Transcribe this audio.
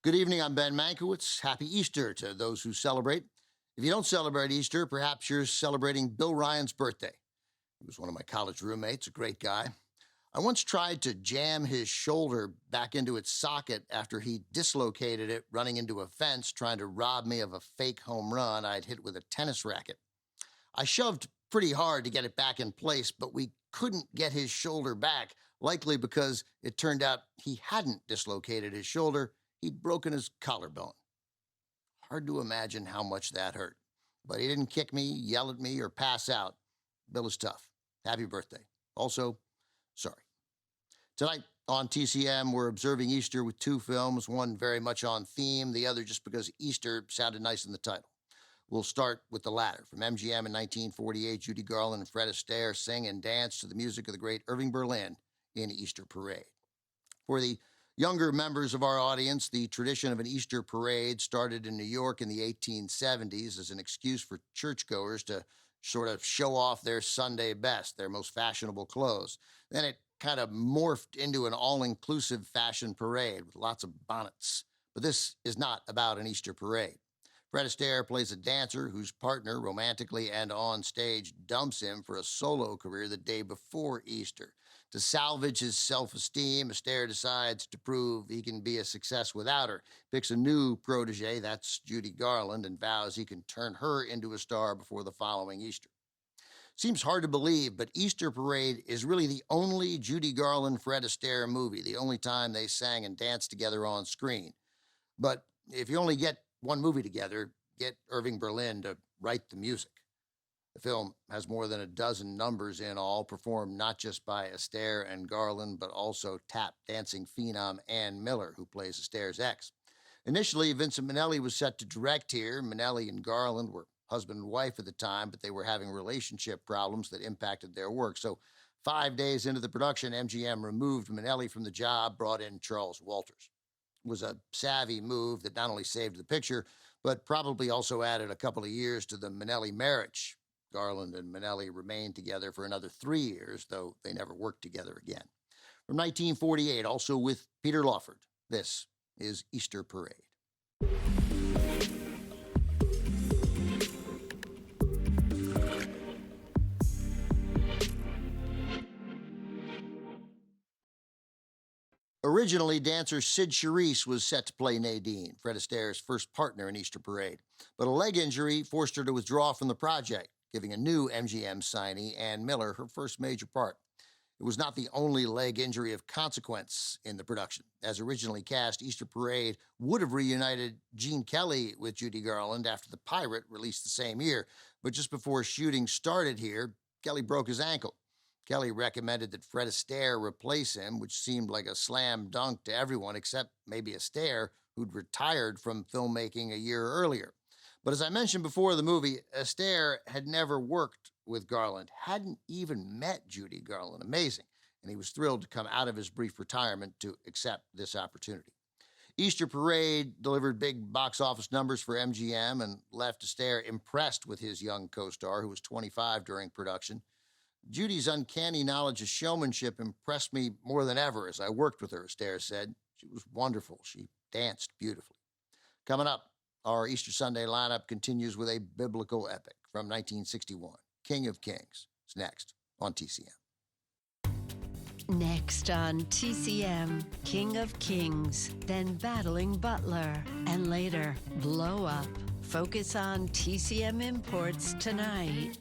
Good evening, I'm Ben Mankiewicz. Happy Easter to those who celebrate. If you don't celebrate Easter, perhaps you're celebrating Bill Ryan's birthday. He was one of my college roommates, a great guy. I once tried to jam his shoulder back into its socket after he dislocated it running into a fence trying to rob me of a fake home run I'd hit with a tennis racket. I shoved pretty hard to get it back in place, but we couldn't get his shoulder back, likely because it turned out he hadn't dislocated his shoulder. He'd broken his collarbone. Hard to imagine how much that hurt. But he didn't kick me, yell at me, or pass out. Bill is tough. Happy birthday. Also, sorry. Tonight on TCM, we're observing Easter with two films, one very much on theme, the other just because Easter sounded nice in the title. We'll start with the latter. From MGM in 1948, Judy Garland and Fred Astaire sing and dance to the music of the great Irving Berlin in Easter Parade. For the younger members of our audience, the tradition of an Easter parade started in New York in the 1870s as an excuse for churchgoers to sort of show off their Sunday best, their most fashionable clothes. Then it kind of morphed into an all-inclusive fashion parade with lots of bonnets. But this is not about an Easter parade. Fred Astaire plays a dancer whose partner, romantically and on stage, dumps him for a solo career the day before Easter. To salvage his self-esteem, Astaire decides to prove he can be a success without her, picks a new protege, that's Judy Garland, and vows he can turn her into a star before the following Easter. Seems hard to believe, but Easter Parade is really the only Judy Garland-Fred Astaire movie, the only time they sang and danced together on screen. But if you only get one movie together, get Irving Berlin to write the music. The film has more than a dozen numbers in all, performed not just by Astaire and Garland, but also tap dancing phenom Ann Miller, who plays Astaire's ex. Initially, Vincent Minnelli was set to direct here. Minnelli and Garland were husband and wife at the time, but they were having relationship problems that impacted their work. So 5 days into the production, MGM removed Minnelli from the job, brought in Charles Walters. It was a savvy move that not only saved the picture, but probably also added a couple of years to the Minnelli marriage. Garland and Minnelli remained together for another 3 years, though they never worked together again. From 1948, also with Peter Lawford, this is Easter Parade. Originally, dancer Sid Charisse was set to play Nadine, Fred Astaire's first partner in Easter Parade. But a leg injury forced her to withdraw from the project, giving a new MGM signee, Ann Miller, her first major part. It was not the only leg injury of consequence in the production. As originally cast, Easter Parade would have reunited Gene Kelly with Judy Garland after The Pirate, released the same year. But just before shooting started here, Kelly broke his ankle. Kelly recommended that Fred Astaire replace him, which seemed like a slam dunk to everyone except maybe Astaire, who'd retired from filmmaking a year earlier. But as I mentioned before the movie, Astaire had never worked with Garland, hadn't even met Judy Garland. Amazing. And he was thrilled to come out of his brief retirement to accept this opportunity. Easter Parade delivered big box office numbers for MGM and left Astaire impressed with his young co-star, who was 25 during production. Judy's uncanny knowledge of showmanship impressed me more than ever as I worked with her, Astaire said. She was wonderful. She danced beautifully. Coming up, our Easter Sunday lineup continues with a biblical epic from 1961, King of Kings. It's next on TCM. Next on TCM, King of Kings, then Battling Butler, and later, Blow Up. Focus on TCM Imports tonight.